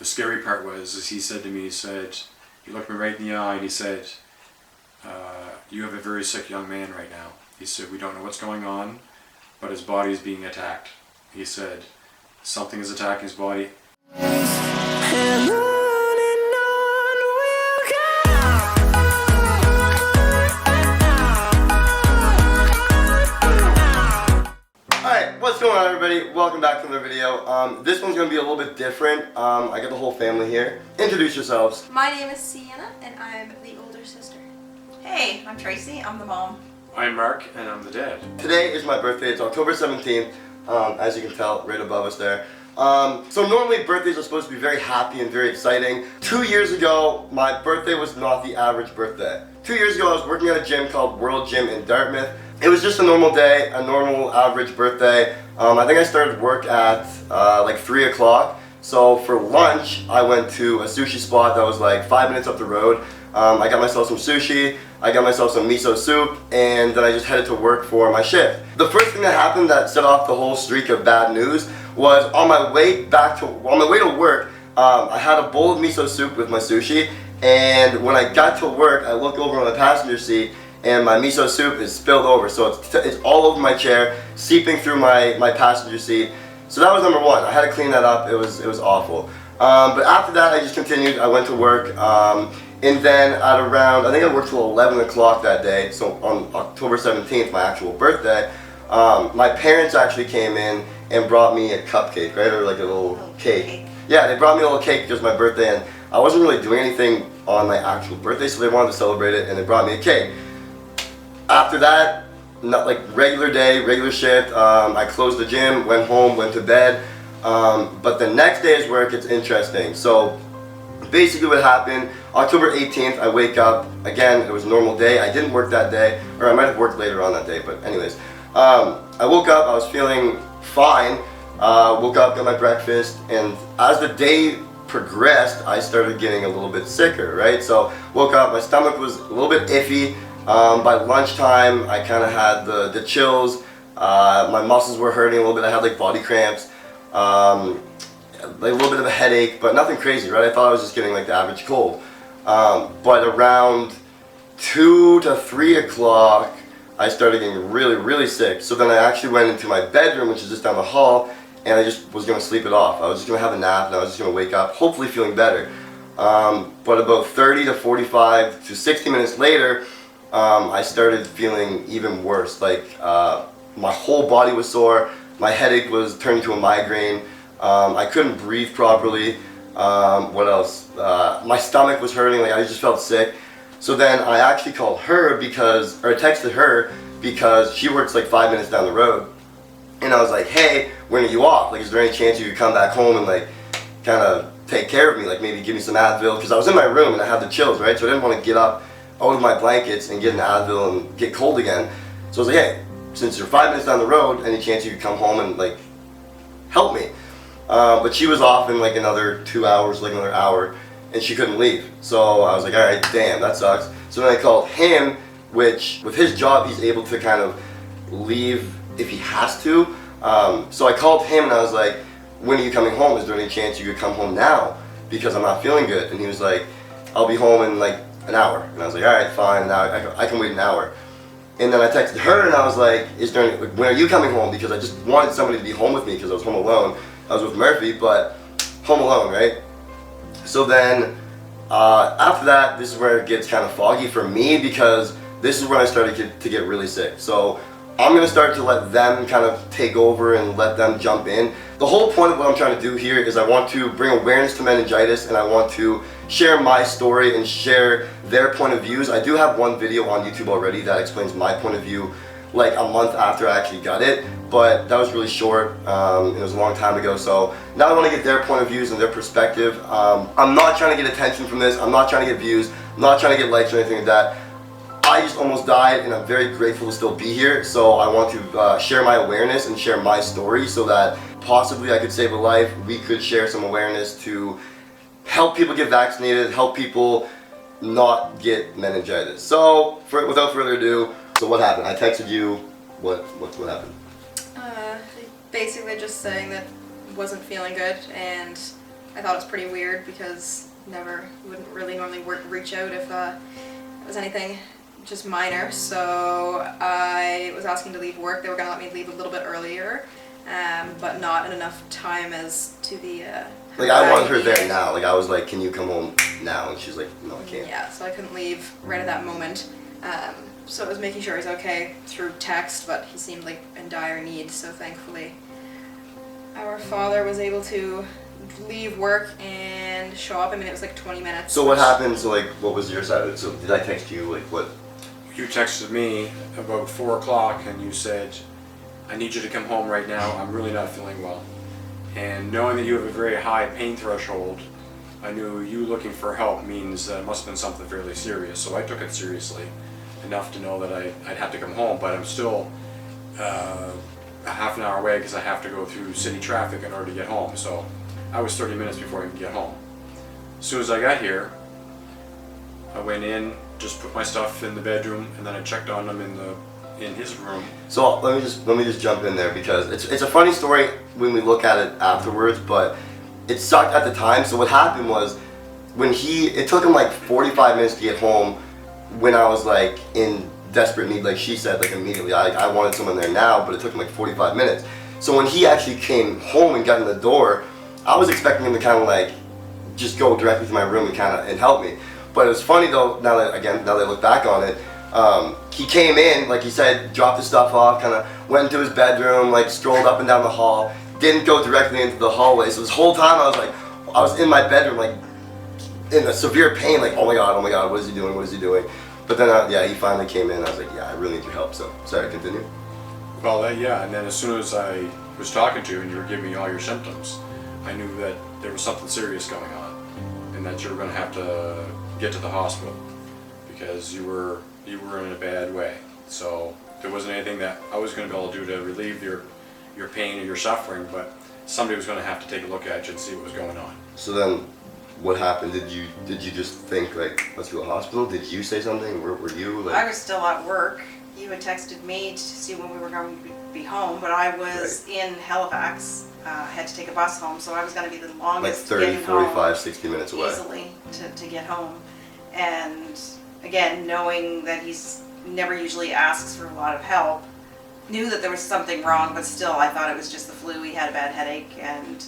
the scary part was, is he said to me, he looked me right in the eye and he said, you have a very sick young man right now. He said, we don't know what's going on, but his body is being attacked. He said, something is attacking his body. Alright, what's going on everybody? Welcome back to another video. This one's going to be a little bit different. I got the whole family here. Introduce yourselves. My name is Sienna and I'm the older sister. Hey, I'm Tracy, I'm the mom. I'm Mark and I'm the dad. Today is my birthday. It's October 17th, as you can tell right above us there. So normally birthdays are supposed to be very happy and very exciting. 2 years ago, my birthday was not the average birthday. 2 years ago I was working at a gym called World Gym in Dartmouth. It was just a normal day, a normal average birthday. I think I started work at like 3 o'clock. So for lunch, I went to a sushi spot that was like 5 minutes up the road. I got myself some sushi, I got myself some miso soup, and then I just headed to work for my shift. The first thing that happened that set off the whole streak of bad news was on my way to work, I had a bowl of miso soup with my sushi, and when I got to work, I look over on the passenger seat, and my miso soup is spilled over, so it's all over my chair, seeping through my passenger seat. So that was number one. I had to clean that up. It was awful. But after that, I just continued. I went to work, and then at around, I think I worked till 11 o'clock that day. So on October 17th, my actual birthday, my parents actually came in and brought me a cupcake, right, or like a little cake. Yeah, they brought me a little cake because it was my birthday, and I wasn't really doing anything on my actual birthday, so they wanted to celebrate it, and they brought me a cake. After that, not like regular day, regular shift, I closed the gym, went home, went to bed, but the next day is where it gets interesting. So basically what happened, October 18th, I wake up, again, it was a normal day, I didn't work that day, or I might have worked later on that day, but anyways. I woke up, I was feeling fine, woke up, got my breakfast, and as the day progressed, I started getting a little bit sicker, right? So woke up, my stomach was a little bit iffy. By lunchtime, I kind of had the chills, my muscles were hurting a little bit, I had like body cramps, like a little bit of a headache, but nothing crazy, right? I thought I was just getting like the average cold. But around 2 to 3 o'clock, I started getting really, really sick. So then I actually went into my bedroom, which is just down the hall, and I just was going to sleep it off. I was just going to have a nap, and I was just going to wake up, hopefully feeling better. But about 30 to 45 to 60 minutes later, I started feeling even worse. Like my whole body was sore, my headache was turning to a migraine, I couldn't breathe properly, what else? My stomach was hurting, like I just felt sick. So then I actually called her I texted her because she works like 5 minutes down the road. And I was like, hey, when are you off? Like, is there any chance you could come back home and like kind of take care of me? Like maybe give me some Advil, because I was in my room and I had the chills, right? So I didn't want to get up out of my blankets and get an Advil and get cold again. So I was like, hey, since you're 5 minutes down the road, any chance you could come home and like help me? But she was off in like another 2 hours, like another hour, and she couldn't leave. So I was like, alright, damn, that sucks. So then I called him, which with his job, he's able to kind of leave if he has to. So I called him and I was like, when are you coming home? Is there any chance you could come home now? Because I'm not feeling good. And he was like, I'll be home in like an hour. And I was like, alright, fine, now I can wait an hour. And then I texted her and I was like, when are you coming home? Because I just wanted somebody to be home with me because I was home alone. I was with Murphy, but home alone, right? So then after that, this is where it gets kind of foggy for me, because this is when I started to get really sick. So I'm going to start to let them kind of take over and let them jump in. The whole point of what I'm trying to do here is I want to bring awareness to meningitis, and I want to share my story and share their point of views. I do have one video on YouTube already that explains my point of view like a month after I actually got it, but that was really short. It was a long time ago, so now I want to get their point of views and their perspective. I'm not trying to get attention from this, I'm not trying to get views, I'm not trying to get likes or anything like that. I just almost died, and I'm very grateful to still be here, so I want to share my awareness and share my story so that possibly I could save a life. We could share some awareness to help people get vaccinated, help people not get meningitis. So, without further ado, so what happened? I texted you, what happened? Basically just saying that wasn't feeling good and I thought it was pretty weird because wouldn't really normally reach out if it was anything just minor. So I was asking to leave work. They were gonna let me leave a little bit earlier, but not in enough time as to the. Like I wanted her there now. Like I was like, can you come home now? And she's like, no, I can't. Yeah, so I couldn't leave right at that moment. So I was making sure he's okay through text, but he seemed like in dire need. So thankfully, our father was able to leave work and show up. I mean, it was like 20 minutes. So what happened? So like, what was your side of it? So did I text you? Like what? You texted me about 4 o'clock and you said, I need you to come home right now. I'm really not feeling well. And knowing that you have a very high pain threshold, I knew you looking for help means that it must have been something fairly serious. So I took it seriously enough to know that I'd have to come home, but I'm still a half an hour away because I have to go through city traffic in order to get home. So I was 30 minutes before I could get home. As soon as I got here, I went in, just put my stuff in the bedroom, and then I checked on him in his room. So let me just jump in there because it's a funny story when we look at it afterwards, but it sucked at the time. So what happened was it took him like 45 minutes to get home when I was like in desperate need, like she said, like immediately. I wanted someone there now, but it took him like 45 minutes. So when he actually came home and got in the door, I was expecting him to kind of like just go directly to my room and help me. But it was funny though, now that I look back on it, he came in, like he said, dropped his stuff off, kind of went into his bedroom, like strolled up and down the hall, didn't go directly into the hallway. So this whole time I was in my bedroom, like in a severe pain, like oh my god, what is he doing? But then he finally came in. I was like, yeah, I really need your help. So sorry, continue. Well, and then as soon as I was talking to you and you were giving me all your symptoms, I knew that there was something serious going on, and that you were going to have to get to the hospital because you were in a bad way. So there wasn't anything that I was going to be able to do to relieve your pain or your suffering, but somebody was going to have to take a look at you and see what was going on. So then, what happened? Did you just think like, let's go to the hospital? Did you say something? Were you like? I was still at work. You had texted me to see when we were going to be home, but I was in Halifax. Had to take a bus home, so I was going to be the longest like 30, getting 45, home 60 minutes away. easily to get home. And again, knowing that he's never usually asks for a lot of help, knew that there was something wrong, but still I thought it was just the flu. He had a bad headache, and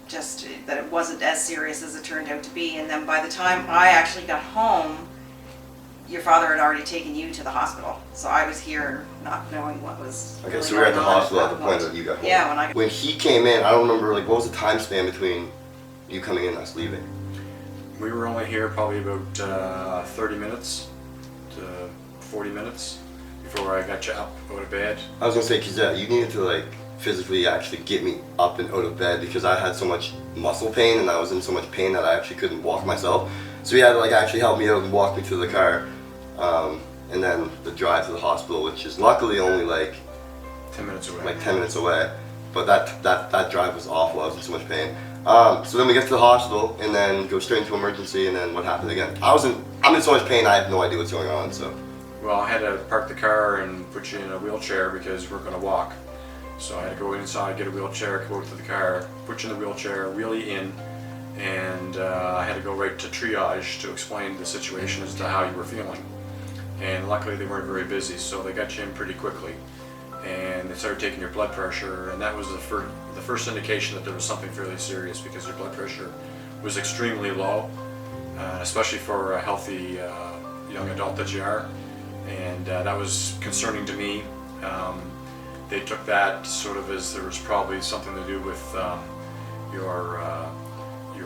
just that it wasn't as serious as it turned out to be. And then by the time I actually got home, your father had already taken you to the hospital. So I was here not knowing what was Okay, really so we were at the going on hospital at the that point point. that you got home. Yeah, when he came in, I don't remember like what was the time span between you coming in and us leaving. We were only here probably about 30 minutes to 40 minutes before I got you up out of bed. I was gonna say, cause you needed to like physically actually get me up and out of bed because I had so much muscle pain and I was in so much pain that I actually couldn't walk myself. So he had to like actually help me out and walk me to the car, and then the drive to the hospital, which is luckily only like 10 minutes away. Like 10 minutes away. But that drive was awful. I was in so much pain. So then we get to the hospital and then go straight into emergency, and then what happened again? I'm in so much pain. I have no idea what's going on. So. Well, I had to park the car and put you in a wheelchair because we're going to walk. So I had to go inside, get a wheelchair, go to the car, put you in the wheelchair, wheel you in, and I had to go right to triage to explain the situation as to how you were feeling. And luckily they weren't very busy, so they got you in pretty quickly. And they started taking your blood pressure, and that was the first indication that there was something fairly serious because your blood pressure was extremely low, especially for a healthy young adult that you are. And that was concerning to me. They took that sort of as there was probably something to do with your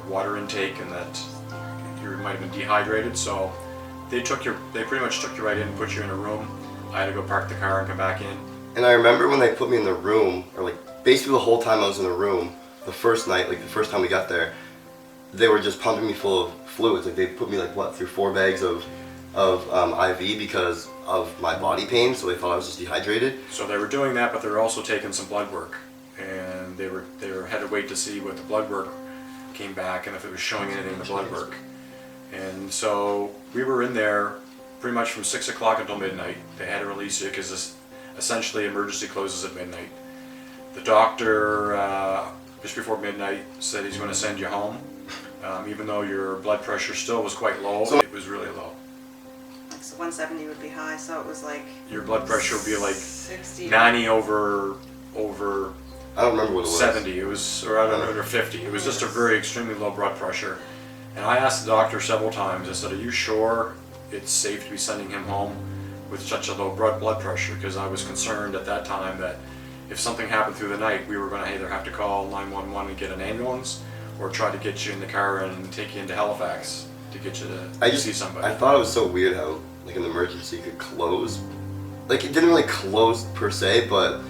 water intake, and that you might have been dehydrated. So they pretty much took you right in and put you in a room. I had to go park the car and come back in. And I remember when they put me in the room, or like basically the whole time I was in the room, the first night, like the first time we got there, they were just pumping me full of fluids. Like they put me like through 4 bags of IV because of my body pain, so they thought I was just dehydrated. So they were doing that, but they were also taking some blood work, and they had to wait to see what the blood work came back and if it was showing anything in the blood work. And so we were in there pretty much from 6 o'clock until midnight. They had to release you because essentially emergency closes at midnight. The doctor just before midnight, said he's going to send you home. Even though your blood pressure still was quite low, it was really low. So 170 would be high, so it was like Your blood pressure would be like 60. 90 over I don't remember what it was. 70. It was, or I don't know, under 50. It was just a very extremely low blood pressure. And I asked the doctor several times, I said, are you sure it's safe to be sending him home with such a low blood pressure? Because I was concerned at that time that if something happened through the night, we were going to either have to call 911 and get an ambulance, or try to get you in the car and take you into Halifax to get you to see somebody. I thought it was so weird how like an emergency could close. Like it didn't really close per se, but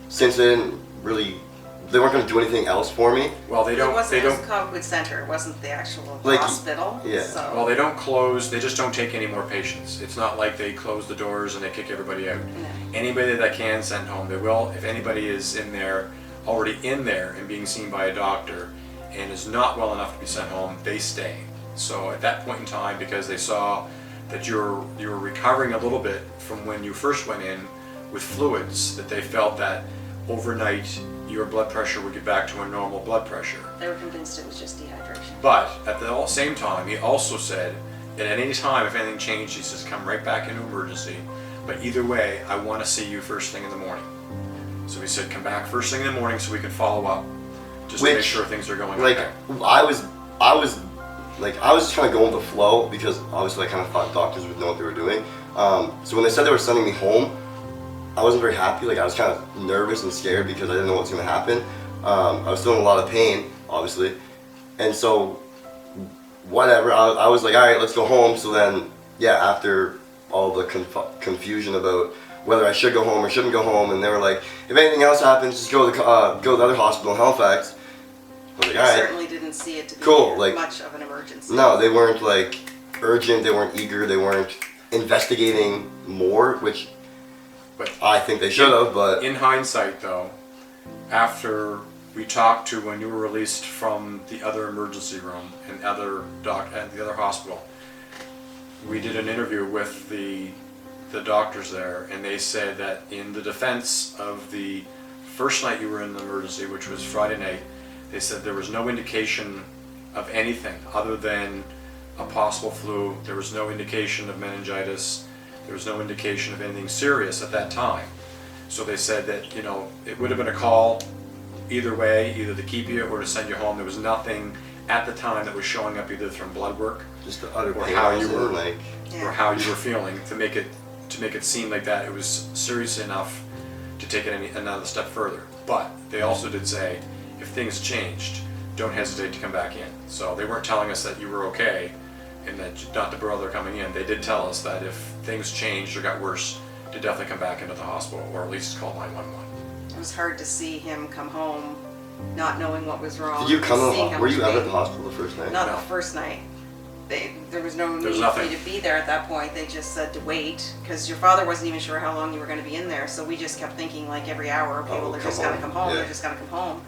since they weren't going to do anything else for me. Well, they don't. It was a COVID center. It wasn't the actual Like, hospital. yeah. So. Well, they don't close. They just don't take any more patients. It's not like they close the doors and they kick everybody out. No. Anybody that can send home, they will. If anybody is in there, already in there and being seen by a doctor, and is not well enough to be sent home, they stay. So at that point in time, because they saw that you were recovering a little bit from when you first went in with fluids, that they felt that overnight your blood pressure would get back to a normal blood pressure. They were convinced it was just dehydration. But at the same time, he also said that at any time, if anything changed, he says, come right back into emergency. But either way, I want to see you first thing in the morning. So he said, come back first thing in the morning so we can follow up, just to make sure things are going Like okay. I was just trying to go with the flow because obviously I kind of thought doctors would know what they were doing. So when they said they were sending me home, I wasn't very happy. Like I was kind of nervous and scared because I didn't know what was going to happen. I was still in a lot of pain, obviously, and so whatever. I was like, all right, let's go home. So then, yeah, after all the confusion about whether I should go home or shouldn't go home, and they were like, if anything else happens, just go to the other hospital in Halifax. I was like, all right. Certainly didn't see it to be Cool, like, much of an emergency. No, they weren't like urgent. They weren't eager. They weren't investigating more, which But I think they should have. But in hindsight, though, after we talked to when you were released from the other emergency room and the other hospital, we did an interview with the doctors there, and they said that in the defense of the first night you were in the emergency, which was Friday night, they said there was no indication of anything other than a possible flu. There was no indication of meningitis. There was no indication of anything serious at that time. So they said that, you know, it would have been a call either way, either to keep you or to send you home. There was nothing at the time that was showing up either from blood work just the utter or pain how I was you in, were like. or how you were feeling to make it seem like that it was serious enough to take it another step further. But they also did say, if things changed, don't hesitate to come back in. So they weren't telling us that you were okay and that not to bother coming in. They did tell us that if things changed or got worse, to definitely come back into the hospital or at least call 911. It was hard to see him come home, not knowing what was wrong. Did you come to the seeing how hospital? Were much you ever at pain. the hospital the first night? Not No. the first night. There was no There was need for nothing. you to be there at that point. They just said to wait because your father wasn't even sure how long you were going to be in there. So we just kept thinking like every hour, okay, Oh, well they're come just going to home. come home. Yeah. They're just going to come home.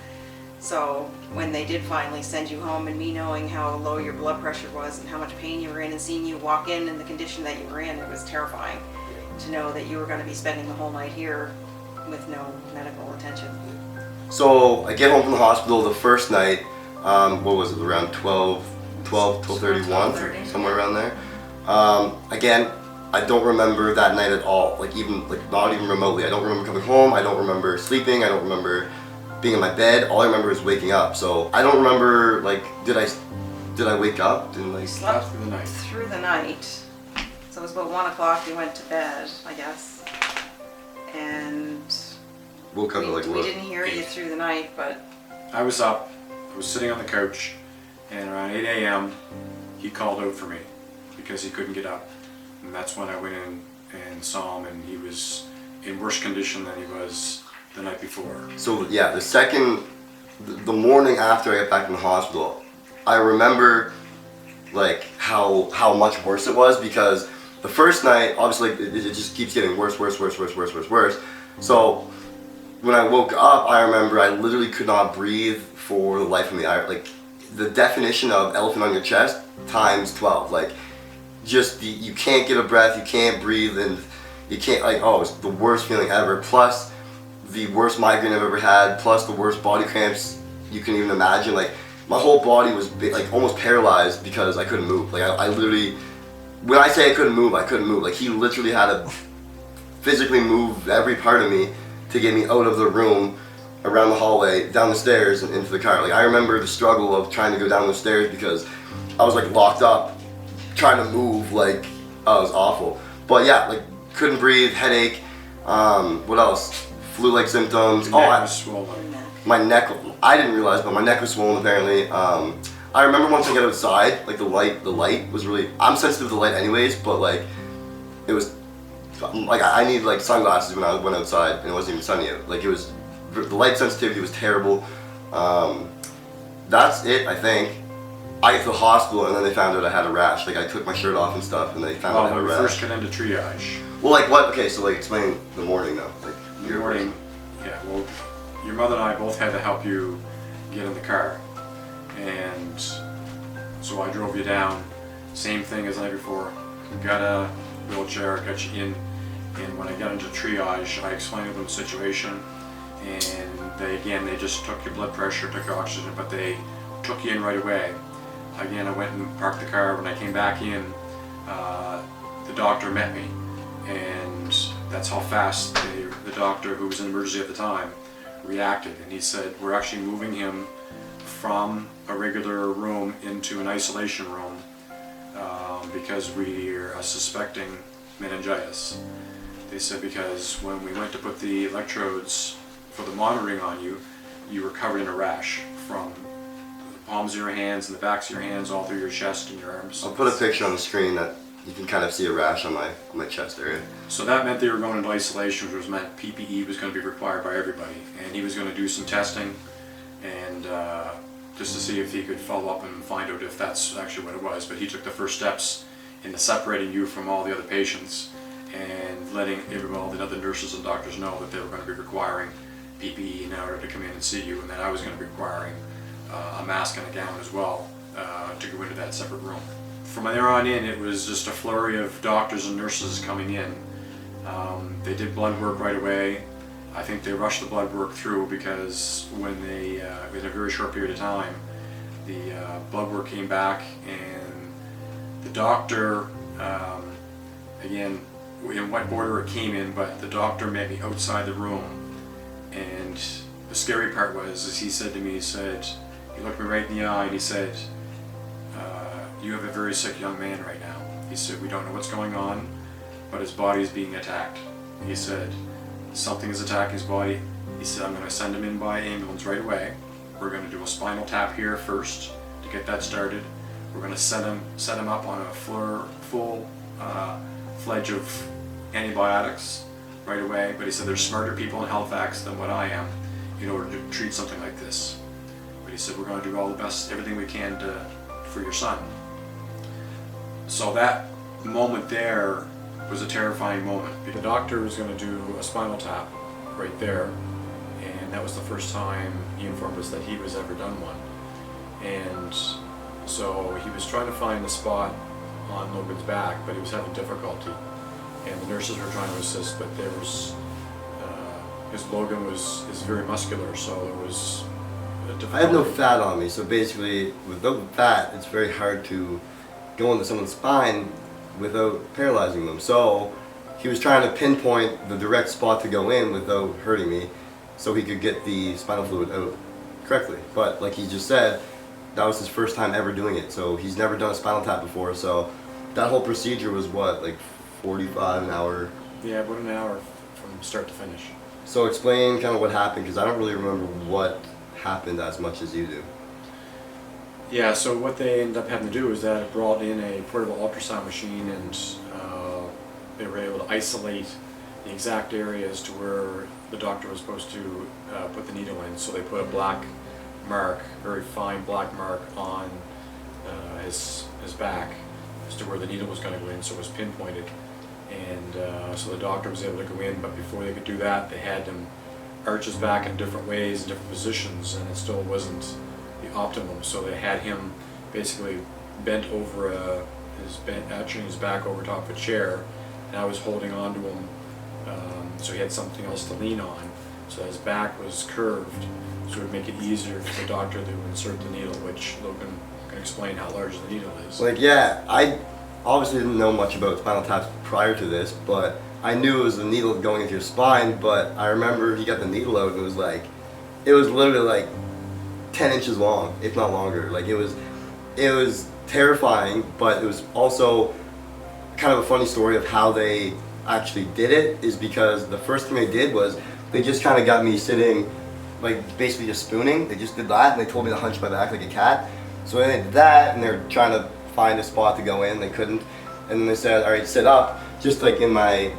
So when they did finally send you home, and me knowing how low your blood pressure was and how much pain you were in, and seeing you walk in the condition that you were in, it was terrifying to know that you were going to be spending the whole night here with no medical attention. So I get home from the hospital the first night. What was it? Around 12:31, 12:30. somewhere around there. Again, I don't remember that night at all. Like not even remotely. I don't remember coming home. I don't remember sleeping. I don't remember being in my bed. All I remember is waking up. So I don't remember like did I wake up? Didn't I? Slept Through the night. through the night. So it was about 1 o'clock you went to bed, I guess. And Woke up at like we what? didn't hear you through the night, but I was up, I was sitting on the couch, and around 8 a.m. he called out for me because he couldn't get up. And that's when I went in and saw him, and he was in worse condition than he was the night before. So yeah, the morning after I got back from the hospital, I remember like how much worse it was because the first night, obviously, it just keeps getting worse. So when I woke up, I remember I literally could not breathe for the life of me. Like the definition of elephant on your chest times 12. Like just you can't get a breath, you can't breathe, and you can't it's the worst feeling ever. Plus the worst migraine I've ever had. Plus the worst body cramps you can even imagine. Like my whole body was like almost paralyzed because I couldn't move. Like I literally, when I say I couldn't move, I couldn't move. Like he literally had to physically move every part of me to get me out of the room, around the hallway, down the stairs, and into the car. Like I remember the struggle of trying to go down the stairs because I was like locked up, trying to move. Like oh, it was awful. But yeah, like couldn't breathe, headache. What else? Flu-like symptoms. Your neck was swollen. My neck. I didn't realize, but my neck was swollen apparently. I remember once I got outside, like the light was really. I'm sensitive to the light anyways, but like it was. Like I needed like sunglasses when I went outside, and it wasn't even sunny out. Like it was, the light sensitivity was terrible. That's it, I think. I get to the hospital, and then they found out I had a rash. Like I took my shirt off and stuff, and they found out I had a When we rash. first got into triage. Well, like what? Okay, so like explain the morning though. Like In the morning, yeah, well, your mother and I both had to help you get in the car. And so I drove you down, same thing as the night before. Got a wheelchair, got you in. And when I got into triage, I explained to them the situation. And they just took your blood pressure, took your oxygen, but they took you in right away. Again, I went and parked the car. When I came back in, the doctor met me. And that's how fast the doctor, who was in emergency at the time, reacted. And he said, we're actually moving him from a regular room into an isolation room because we are suspecting meningitis. They said because when we went to put the electrodes for the monitoring on you, you were covered in a rash from the palms of your hands and the backs of your hands all through your chest and your arms. I'll put a picture on the screen that you can kind of see a rash on my chest area. So that meant they were going into isolation, which meant PPE was going to be required by everybody. And he was going to do some testing and just to see if he could follow up and find out if that's actually what it was. But he took the first steps in separating you from all the other patients and letting all the other nurses and doctors know that they were going to be requiring PPE in order to come in and see you, and that I was going to be requiring a mask and a gown as well to go into that separate room. From there on in, it was just a flurry of doctors and nurses coming in. They did blood work right away. I think they rushed the blood work through because when they, in a very short period of time, the blood work came back and the doctor, again, in what order it came in, but the doctor met me outside the room. And the scary part was, as he said to me, he looked me right in the eye and he said, you have a very sick young man right now. He said, we don't know what's going on, but his body is being attacked. He said, something is attacking his body. He said, I'm going to send him in by ambulance right away. We're going to do a spinal tap here first to get that started. We're going to set him up on a full fledge of antibiotics right away. But he said, there's smarter people in Halifax than what I am in order to treat something like this. But he said, we're going to do all the best, everything we can for your son. So that moment there was a terrifying moment. The doctor was going to do a spinal tap right there, and that was the first time he informed us that he was ever done one. And so he was trying to find the spot on Logan's back, but he was having difficulty. And the nurses were trying to assist, but there was, his Logan is very muscular, so there was a difficulty. I have no fat on me, so basically with no fat, it's very hard to go into someone's spine without paralyzing them. So he was trying to pinpoint the direct spot to go in without hurting me, so he could get the spinal fluid out correctly. But like he just said, that was his first time ever doing it, so he's never done a spinal tap before. So that whole procedure was what, like 45 an hour? Yeah, about an hour from start to finish. So explain kind of what happened, because I don't really remember what happened as much as you do. Yeah, so what they ended up having to do is that it brought in a portable ultrasound machine, and they were able to isolate the exact areas to where the doctor was supposed to put the needle in. So they put a black mark, very fine black mark on his back as to where the needle was going to go in, so it was pinpointed. And so the doctor was able to go in, but before they could do that, they had him arch his back in different ways, in different positions, and it still wasn't the optimum. So they had him basically bent over arching his back over top of a chair, and I was holding on to him, so he had something else to lean on. So his back was curved, so it would make it easier for the doctor to insert the needle, which Logan can explain how large the needle is. Like, yeah, I obviously didn't know much about spinal taps prior to this, but I knew it was a needle going into your spine. But I remember he got the needle out and it was literally like 10 inches long, if not longer. Like, it was terrifying, but it was also kind of a funny story of how they actually did it, is because the first thing they did was they just kind of got me sitting, like basically just spooning. They just did that and they told me to hunch my back like a cat. So they did that and they're trying to find a spot to go in, they couldn't. And then they said, all right, sit up, just like in my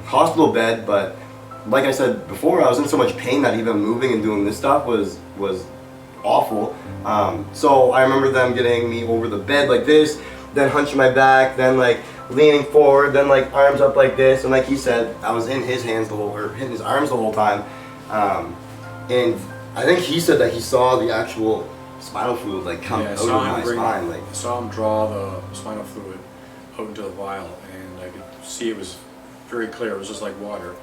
hospital bed. But like I said before, I was in so much pain that even moving and doing this stuff was awful. So I remember them getting me over the bed like this, then hunching my back, then like leaning forward, then like arms up like this, and like he said, I was in his hands in his arms the whole time. And I think he said that he saw the actual spinal fluid like come out of my spine. Like, I saw him draw the spinal fluid out into the vial, and I could see it was very clear. It was just like water.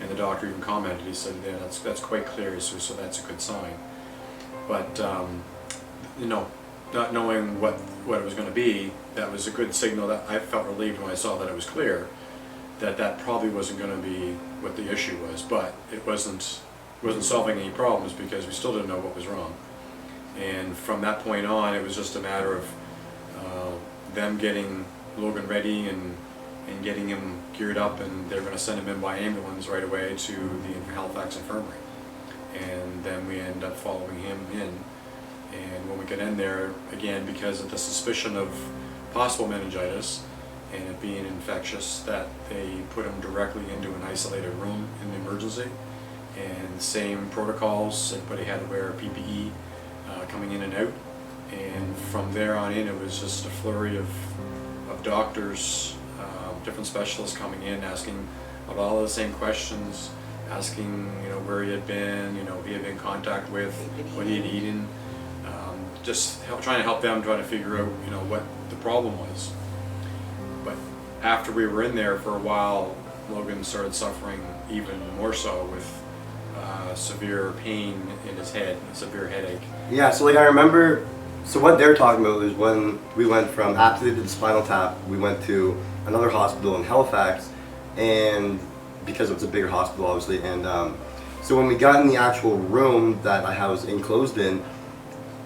And the doctor even commented. He said, "Yeah, that's quite clear. So that's a good sign." But not knowing what it was going to be, that was a good signal. That I felt relieved when I saw that it was clear. That probably wasn't going to be what the issue was, but it wasn't solving any problems because we still didn't know what was wrong. And from that point on, it was just a matter of them getting Logan ready and getting him geared up, and they're going to send him in by ambulance right away to the Halifax Infirmary. And then we end up following him in. And when we get in there, again, because of the suspicion of possible meningitis and it being infectious, that they put him directly into an isolated room in the emergency. And same protocols, everybody had to wear PPE coming in and out. And from there on in, it was just a flurry of doctors, different specialists coming in, asking about all the same questions, asking where he had been, who he had been in contact with, what he had eaten, trying to help them try to figure out what the problem was. But after we were in there for a while, Logan started suffering even more so with severe pain in his head, a severe headache. yeah, so like I remember, so what they're talking about is when we went from, after they did the spinal tap, we went to another hospital in Halifax, and because it's a bigger hospital obviously, and so when we got in the actual room that I was enclosed in,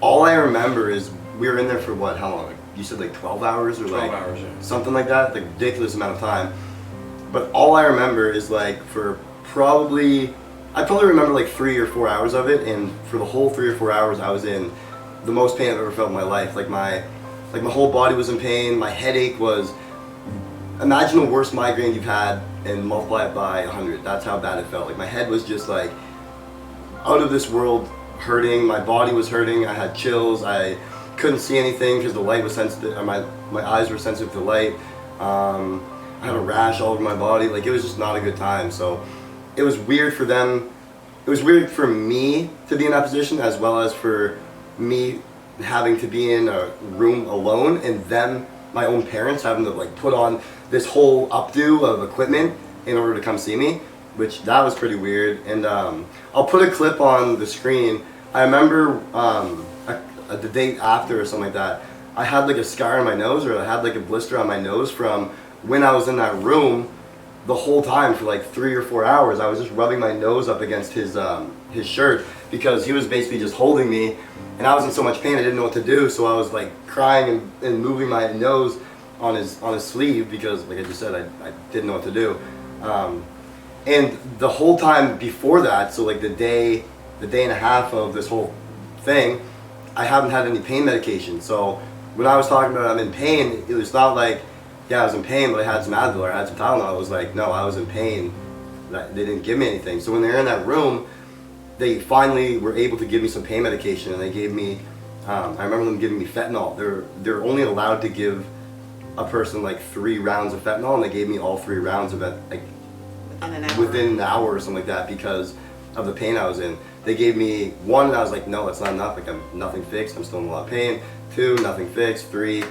all I remember is we were in there for what, how long? You said like 12 hours or 12 like hours, yeah. something like that, like ridiculous amount of time. But all I remember is like for I probably remember like 3 or 4 hours of it, and for the whole 3 or 4 hours I was in the most pain I've ever felt in my life. Like my whole body was in pain. My headache was, imagine the worst migraine you've had and multiply it by 100. That's how bad it felt. Like my head was just like out of this world hurting. My body was hurting. I had chills. I couldn't see anything because the light was sensitive. My eyes were sensitive to light. I had a rash all over my body. Like, it was just not a good time. So it was weird for them. It was weird for me to be in that position, as well as for me having to be in a room alone, and them, my own parents, having to like put on this whole updo of equipment in order to come see me, which that was pretty weird. And I'll put a clip on the screen. I remember the day after or something like that, I had like a scar on my nose, or I had like a blister on my nose from when I was in that room the whole time for like 3 or 4 hours. I was just rubbing my nose up against his shirt because he was basically just holding me, and I was in so much pain I didn't know what to do. So I was like crying and moving my nose on his sleeve because, like I just said, I didn't know what to do. And the whole time before that, so like the day and a half of this whole thing, I haven't had any pain medication. So when I was talking about I'm in pain, it was not like, yeah, I was in pain, but I had some Advil or I had some Tylenol. It was like, no, I was in pain. They didn't give me anything. So when they were in that room, they finally were able to give me some pain medication, and they gave me, I remember them giving me fentanyl. They're only allowed to give a person like 3 rounds of fentanyl, and they gave me all 3 rounds of it like within an hour or something like that because of the pain I was in. They gave me 1, and I was like, no, that's not enough. Like, I'm nothing fixed. I'm still in a lot of pain. 2, nothing fixed. 3,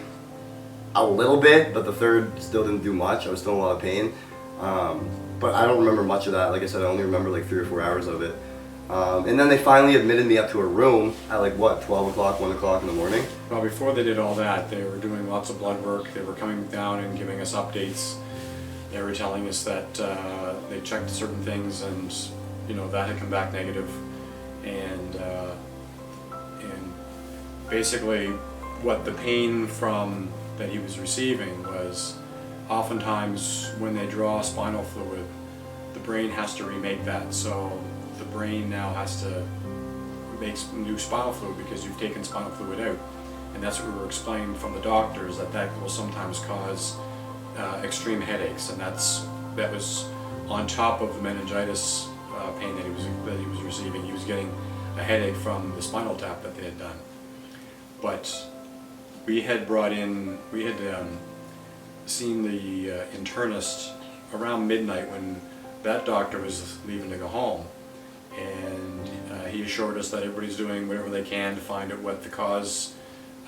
a little bit, but the 3rd still didn't do much. I was still in a lot of pain. But but I don't remember much of that. Like I said, I only remember like 3 or 4 hours of it. And then they finally admitted me up to a room at like what, 12 o'clock, 1 o'clock in the morning. Well, before they did all that, they were doing lots of blood work. They were coming down and giving us updates. They were telling us that they checked certain things, and that had come back negative. And basically, what the pain from that he was receiving was, oftentimes when they draw spinal fluid, the brain has to remake that. So the brain now has to make new spinal fluid because you've taken spinal fluid out. And that's what we were explained from the doctors, that will sometimes cause extreme headaches, and that was on top of the meningitis pain that he was receiving. He was getting a headache from the spinal tap that they had done. But we had seen the internist around midnight when that doctor was leaving to go home, and he assured us that everybody's doing whatever they can to find out what the cause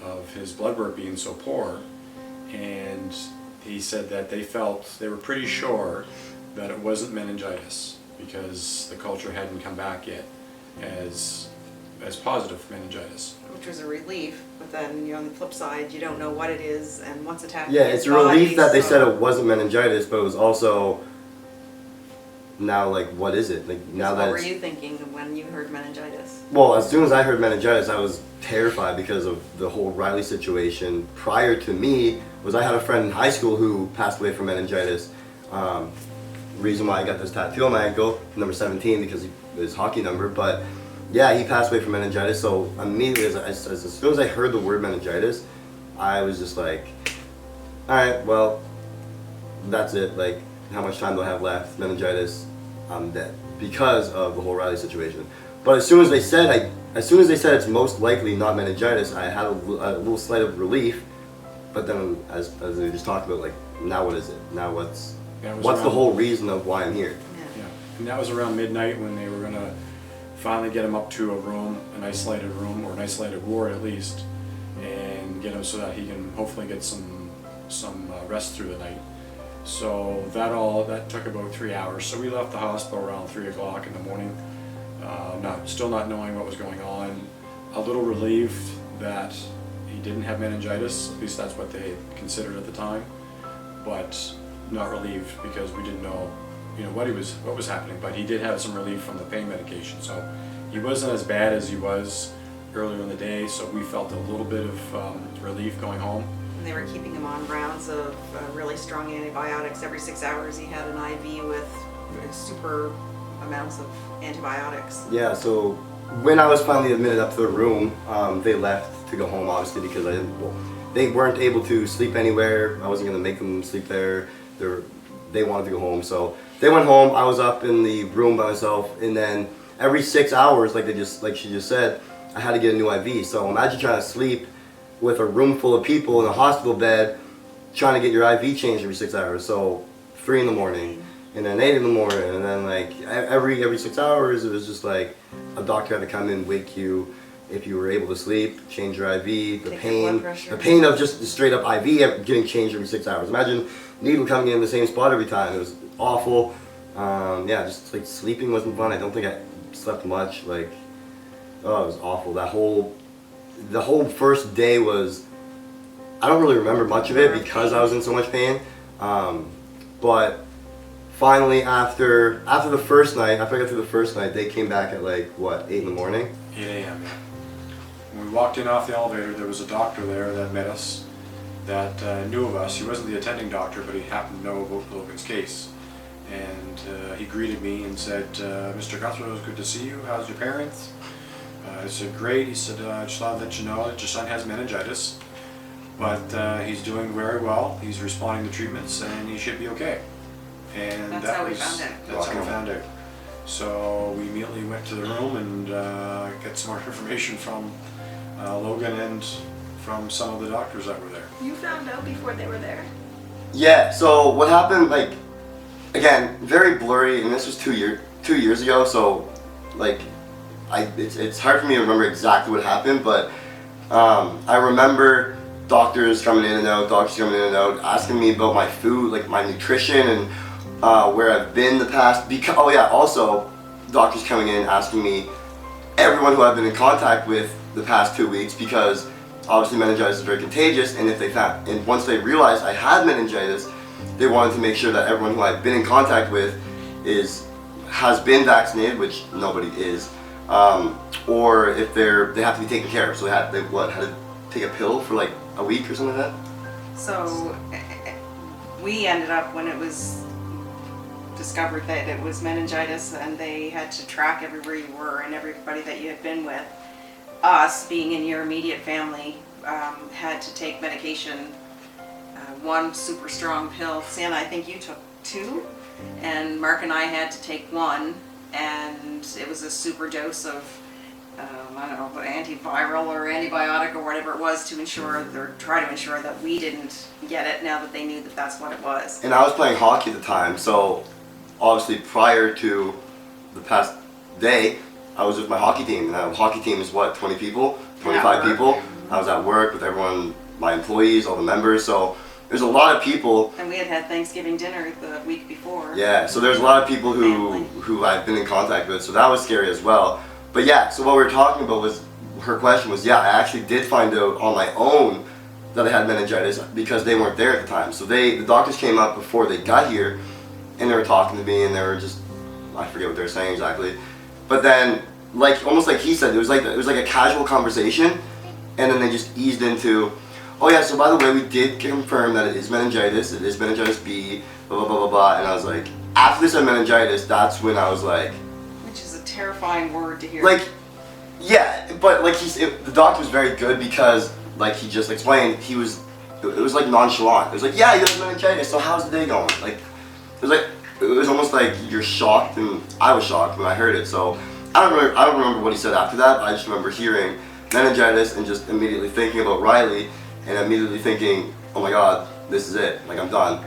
of his blood work being so poor. And he said that they were pretty sure that it wasn't meningitis because the culture hadn't come back yet as positive for meningitis. Which was a relief, but then on the flip side, you don't know what it is, and once attacking Yeah, his it's a body, relief that they so- said it wasn't meningitis, but it was also now like, what is it? Like now What that were it's, you thinking when you heard meningitis? well, as soon as I heard meningitis, I was terrified because of the whole Riley situation. Prior to me, I had a friend in high school who passed away from meningitis. Reason why I got this tattoo on my ankle, number 17, because his hockey number. But yeah, he passed away from meningitis. So immediately, as soon as I heard the word meningitis, I was just like, all right, well, that's it. Like, how much time do I have left? Meningitis, I'm dead because of the whole Riley situation. But as soon as they said it's most likely not meningitis, I had a little slight of relief. But then, as we just talked about, like, now what is it? Now what's the whole reason of why I'm here? Yeah, and that was around midnight when they were going to finally get him up to a room, an isolated room, or an isolated ward at least, and get him so that he can hopefully get some rest through the night. So that took about 3 hours. So we left the hospital around 3 o'clock in the morning, still not knowing what was going on, a little relieved that he didn't have meningitis, at least that's what they considered at the time, but not relieved because we didn't know, what was happening. But he did have some relief from the pain medication, so he wasn't as bad as he was earlier in the day. So we felt a little bit of relief going home. And they were keeping him on rounds of really strong antibiotics. Every 6 hours, he had an IV with super amounts of antibiotics. Yeah. So when I was finally admitted up to the room, they left to go home, obviously, because they weren't able to sleep anywhere. I wasn't gonna make them sleep there. They wanted to go home, so they went home. I was up in the room by myself, and then every 6 hours, like she just said, I had to get a new IV. So imagine trying to sleep with a room full of people in a hospital bed, trying to get your IV changed every 6 hours. So 3 in the morning, and then 8 in the morning, and then like every 6 hours, it was just like a doctor had to come in, wake you. If you were able to sleep, change your IV, the Take your blood pain pressure. of just the straight up IV getting changed every 6 hours. Imagine needle coming in the same spot every time. It was awful. Yeah, just like sleeping wasn't fun. I don't think I slept much. Like, oh, it was awful. The whole first day was, I don't really remember much of it because I was in so much pain. But finally, after the first night, after I got through the first night, they came back at like, what, 8 in the morning? 8 a.m. When we walked in off the elevator, there was a doctor there that met us that knew of us. He wasn't the attending doctor, but he happened to know about Logan's case. And he greeted me and said, Mr. Guthrie, it was good to see you. How's your parents? I said, great. He said, I just thought I'd let you know that your son has meningitis, but he's doing very well. He's responding to treatments, and he should be okay. And That's that how we was, found out. That's how we found out. So we immediately went to the room and got some more information from Logan and from some of the doctors that were there. You found out before they were there? Yeah, so what happened, like, again, very blurry, and this was 2 years ago, so, like, it's hard for me to remember exactly what happened, but I remember doctors coming in and out, asking me about my food, like my nutrition, and where I've been the past, because, oh yeah, also doctors coming in asking me everyone who I've been in contact with the past 2 weeks, because obviously meningitis is very contagious, and if they found, and once they realized I had meningitis, they wanted to make sure that everyone who I've been in contact with has been vaccinated, which nobody is, or if they have to be taken care of. So they had to take a pill for like a week or something like that. So we ended up, when it was discovered that it was meningitis, and they had to track everywhere you were and everybody that you had been with, us being in your immediate family had to take medication, one super strong pill. Sienna, I think you took 2, and Mark and I had to take 1, and it was a super dose of I don't know, antiviral or antibiotic or whatever it was, to ensure, or try to ensure that we didn't get it, now that they knew that that's what it was. And I was playing hockey at the time, so obviously prior to the past day, I was with my hockey team. And the hockey team is what, 20 people, 25 people. I was at work with everyone, my employees, all the members. So there's a lot of people. And we had Thanksgiving dinner the week before. Yeah, so there's a lot of people who I've been in contact with, so that was scary as well. But yeah, so what we were talking about was, her question was, yeah, I actually did find out on my own that I had meningitis because they weren't there at the time. So the doctors came up before they got here, and they were talking to me, and they were just, I forget what they were saying exactly. But then, like, almost like he said, it was like a casual conversation, and then they just eased into, oh yeah, so by the way, we did confirm that it is meningitis B, blah blah blah blah blah. And I was like, after they said meningitis, that's when I was like, which is a terrifying word to hear. like, yeah, but like the doctor was very good, because like he just explained, it was like nonchalant. It was like, yeah, you have meningitis, so how's the day going? Like, it was almost like you're shocked, and I was shocked when I heard it. So I don't remember what he said after that. I just remember hearing meningitis and just immediately thinking about Riley, and immediately thinking, oh my God, this is it. Like, I'm done.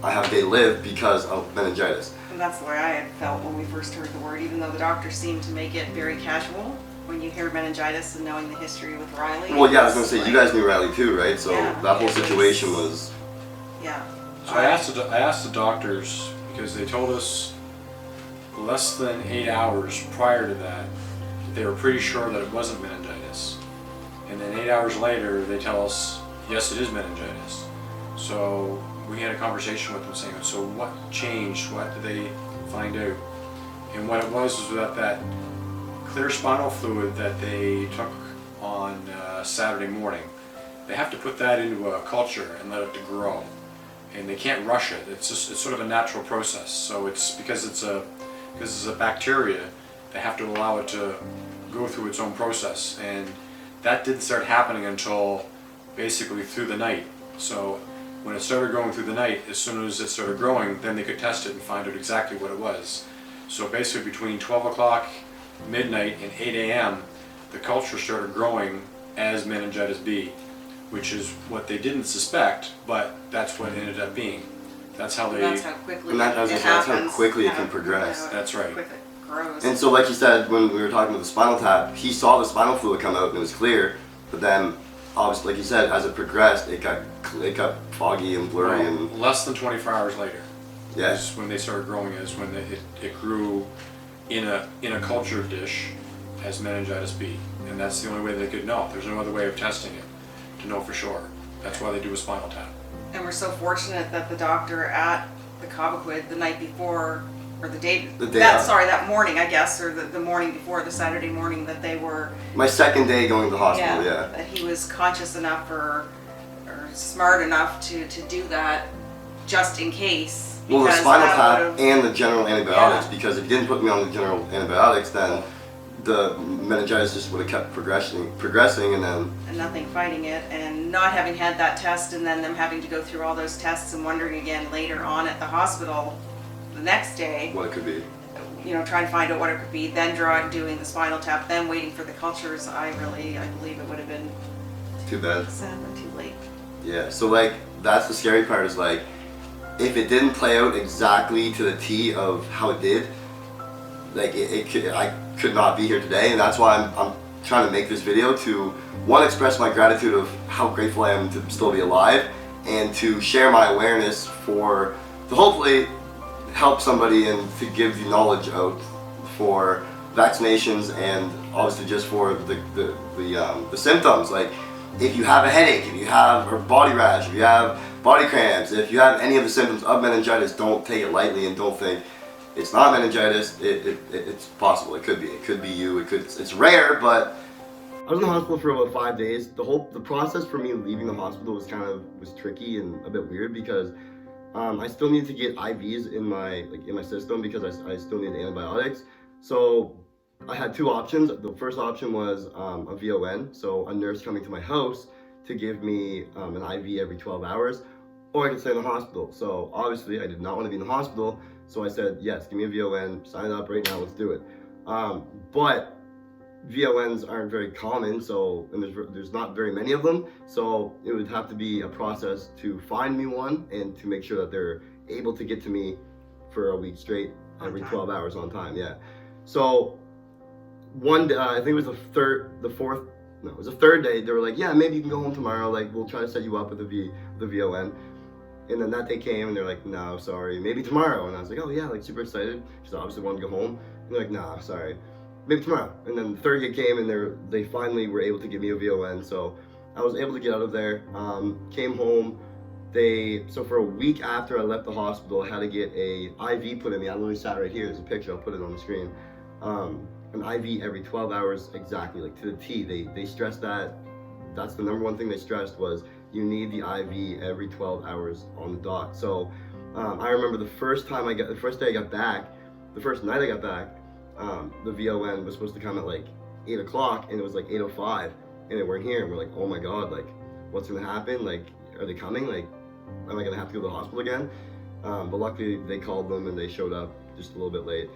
I have a day to live because of meningitis. And that's the way I had felt when we first heard the word, even though the doctor seemed to make it very casual. When you hear meningitis and knowing the history with Riley. Well, yeah, I was going to say, you guys knew Riley too, right? So yeah, that whole situation was... Yeah. So I asked the doctors, because they told us less than 8 hours prior to that, they were pretty sure that it wasn't meningitis. And then 8 hours later, they tell us, yes, it is meningitis. So we had a conversation with them saying, so what changed? What did they find out? And what it was that clear spinal fluid that they took on Saturday morning, they have to put that into a culture and let it to grow. And they can't rush it. It's sort of a natural process. So it's because it's a bacteria, they have to allow it to go through its own process. And that didn't start happening until basically through the night. So when it started growing through the night, as soon as it started growing, then they could test it and find out exactly what it was. So basically between 12 o'clock, midnight, and 8 a.m., the culture started growing as meningitis B, which is what they didn't suspect, but that's what it ended up being. That's how they... That's how quickly that's how quickly it can progress. That's right. Quick it grows. And so, like you said, when we were talking about the spinal tap, he saw the spinal fluid come out and it was clear, but then, obviously, like you said, as it progressed, it got foggy and blurry. Well, and less than 24 hours later. Yes. Is when they started growing, is when it grew in a culture dish as meningitis B, and that's the only way they could know. There's no other way of testing it to know for sure. That's why they do a spinal tap. And we're so fortunate that the doctor at the Cobequid the night before, or that morning, I guess, or the morning before, the Saturday morning, that they were... My second day going to the hospital, yeah. That he was conscious enough or smart enough to do that just in case. Well, the spinal tap and the general antibiotics, because if you didn't put me on the general antibiotics, then the meningitis just would have kept progressing, and then... And nothing fighting it, and not having had that test, and then them having to go through all those tests and wondering again later on at the hospital the next day. What it could be. You know, trying to find out what it could be, then doing the spinal tap, then waiting for the cultures. I believe it would have been... Too bad. Sad, but too late. Yeah, so like, that's the scary part, is like, if it didn't play out exactly to the T of how it did, like I could not be here today, and that's why I'm trying to make this video to, one, express my gratitude of how grateful I am to still be alive, and to share my awareness to hopefully help somebody and to give the knowledge out for vaccinations, and obviously just for the symptoms. Like, if you have a headache, if you have a body rash, if you have body cramps, if you have any of the symptoms of meningitis, don't take it lightly and don't think it's not meningitis. It's possible. It could be you. It's rare, but I was in the hospital for about 5 days. The process for me leaving the hospital was tricky and a bit weird because I still needed to get IVs in my system because I still needed antibiotics. So I had two options. The first option was a VON, so a nurse coming to my house to give me an IV every 12 hours, or I could stay in the hospital. So obviously I did not want to be in the hospital, so I said, yes, give me a VON, sign it up right now, let's do it. But VONs aren't very common, so, and there's not very many of them, so it would have to be a process to find me one and to make sure that they're able to get to me for a week straight, every 12 hours on time, yeah. So one day, I think it was the third day, they were like, yeah, maybe you can go home tomorrow, like, we'll try to set you up with the VON. And then that day came and they're like, no, sorry, maybe tomorrow. And I was like, oh yeah, like super excited, because I obviously wanted to go home. And they're like, nah, sorry, maybe tomorrow. And then the third day came and they finally were able to give me a VON. So I was able to get out of there, came home. So for a week after I left the hospital, I had to get a IV put in me. I literally sat right here, there's a picture, I'll put it on the screen. An IV every 12 hours exactly, like to the T. They stressed that's the number one thing they stressed was you need the IV every 12 hours on the dot. So I remember the first day I got back, the first night I got back, the VON was supposed to come at like 8 o'clock and it was like 8:05 and they weren't here, and we're like, oh my god, like what's gonna happen? Like, are they coming? Like, am I gonna have to go to the hospital again? But luckily they called them and they showed up just a little bit late.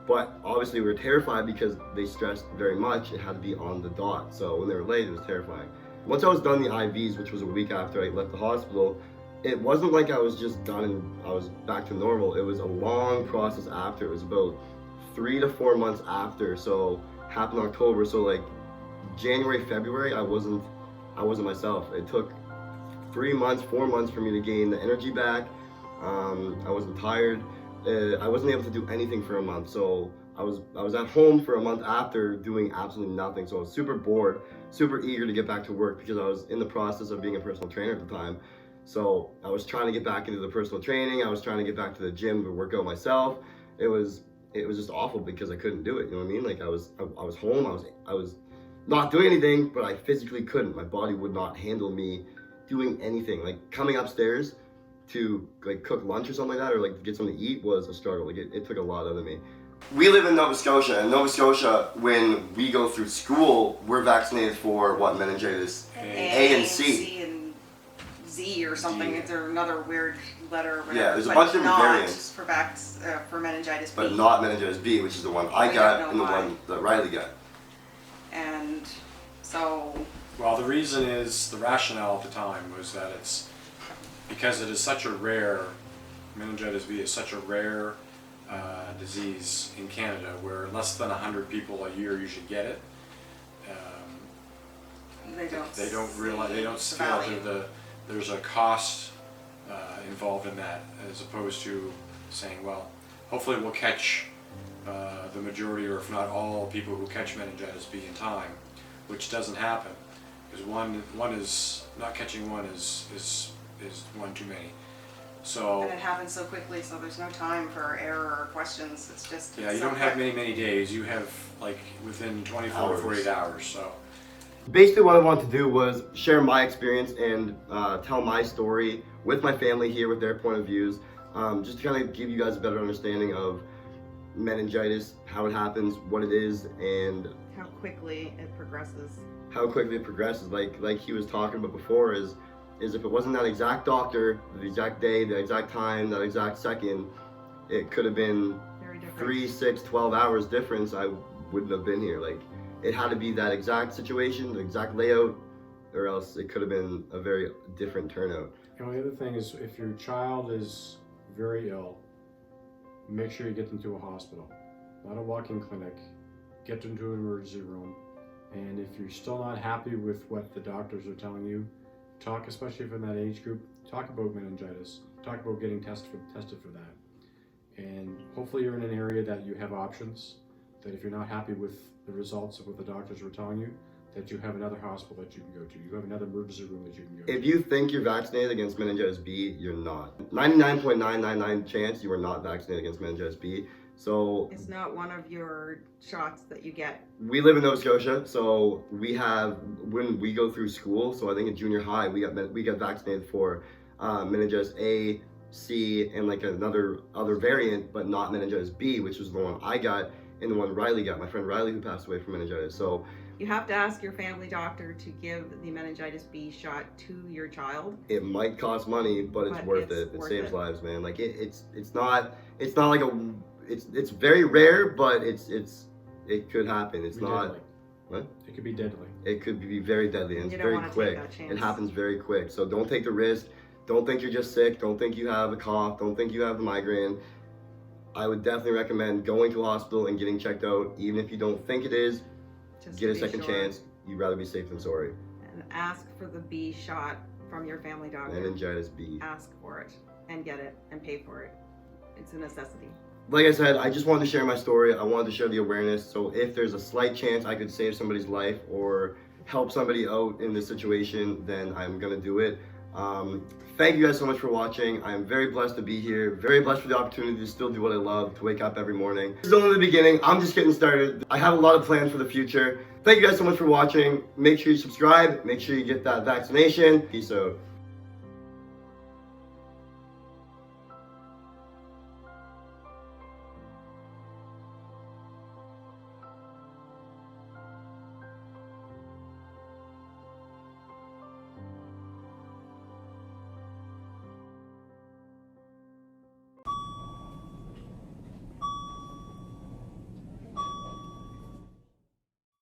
But obviously we were terrified because they stressed very much it had to be on the dot. So when they were late, it was terrifying. Once I was done the IVs, which was a week after I left the hospital, it wasn't like I was just done and I was back to normal. It was a long process after. It was about 3 to 4 months after. So happened in October. So like January, February, I wasn't myself. It took 4 months for me to gain the energy back. I wasn't tired. I wasn't able to do anything for a month. So I was at home for a month after doing absolutely nothing. So I was super bored, super eager to get back to work because I was in the process of being a personal trainer at the time. So I was trying to get back into the personal training. I was trying to get back to the gym to work out myself. It was just awful because I couldn't do it. You know what I mean? Like I was home. I was not doing anything, but I physically couldn't. My body would not handle me doing anything. Like coming upstairs to like cook lunch or something like that, or like get something to eat was a struggle. Like it took a lot out of me. We live in Nova Scotia, and Nova Scotia, when we go through school, we're vaccinated for what, meningitis? A and C. C and Z or something. It's another weird letter or whatever. Yeah, there's a bunch of variants. For meningitis B. But not meningitis B, which is the one I got and the one that Riley got. And so... Well, the reason is, the rationale at the time was that it's because it is such a rare, meningitis B is such a rare disease in Canada, where less than 100 people a year usually get it. They don't realize, they don't see that there's a cost involved in that, as opposed to saying, well, hopefully we'll catch the majority, or if not all, people who catch meningitis B in time, which doesn't happen, because one is not catching one is one too many. So, and it happens so quickly, so there's no time for error or questions. It's just... Yeah, you don't have many days. You have like within 24 to 48 hours. So basically what I wanted to do was share my experience and tell my story with my family here, with their point of views, just to kind of give you guys a better understanding of meningitis, how it happens, what it is, and how quickly it progresses. Like he was talking about before, is if it wasn't that exact doctor, the exact day, the exact time, that exact second, it could have been 3, 6, 12 hours difference. I wouldn't have been here. Like, it had to be that exact situation, the exact layout, or else it could have been a very different turnout. And the other thing is, if your child is very ill, make sure you get them to a hospital, not a walk-in clinic. Get them to an emergency room. And if you're still not happy with what the doctors are telling you, talk, especially from that age group, talk about meningitis, talk about getting tested for that. And hopefully you're in an area that you have options, that if you're not happy with the results of what the doctors were telling you, that you have another hospital that you can go to. You have another emergency room that you can go to. If you think you're vaccinated against meningitis B, you're not. 99.999 chance you are not vaccinated against meningitis B. So It's not one of your shots that you get. we live in Nova Scotia, so we have, when we go through school, so I think in junior high, we got vaccinated for meningitis A, C, and like other variant, but not meningitis B, which was the one I got and the one Riley got, my friend Riley, who passed away from meningitis. So You have to ask your family doctor to give the meningitis B shot to your child. it might cost money, but it's But worth it's it. It worth saves it. lives, man. Like it's not like it's very rare, but it could happen. It's It could be not. deadly. What? It could be deadly. It could be very deadly, and You it's don't very wanna take quick. that chance. It happens very quick. So don't take the risk. Don't think you're just sick. Don't think you have a cough. Don't think you have the migraine. I would definitely recommend going to a hospital and getting checked out, even if you don't think it is. Just Get to a be second sure. chance. You'd rather be safe than sorry. And ask for the B shot from your family doctor. Meningitis B. Ask for it and get it and pay for it. It's a necessity. Like I said, I just wanted to share my story. I wanted to share the awareness. So if there's a slight chance I could save somebody's life or help somebody out in this situation, then I'm gonna do it. Thank you guys so much for watching. I'm very blessed to be here. Very blessed for the opportunity to still do what I love, to wake up every morning. This is only the beginning. I'm just getting started. I have a lot of plans for the future. Thank you guys so much for watching. Make sure you subscribe. Make sure you get that vaccination. Peace out.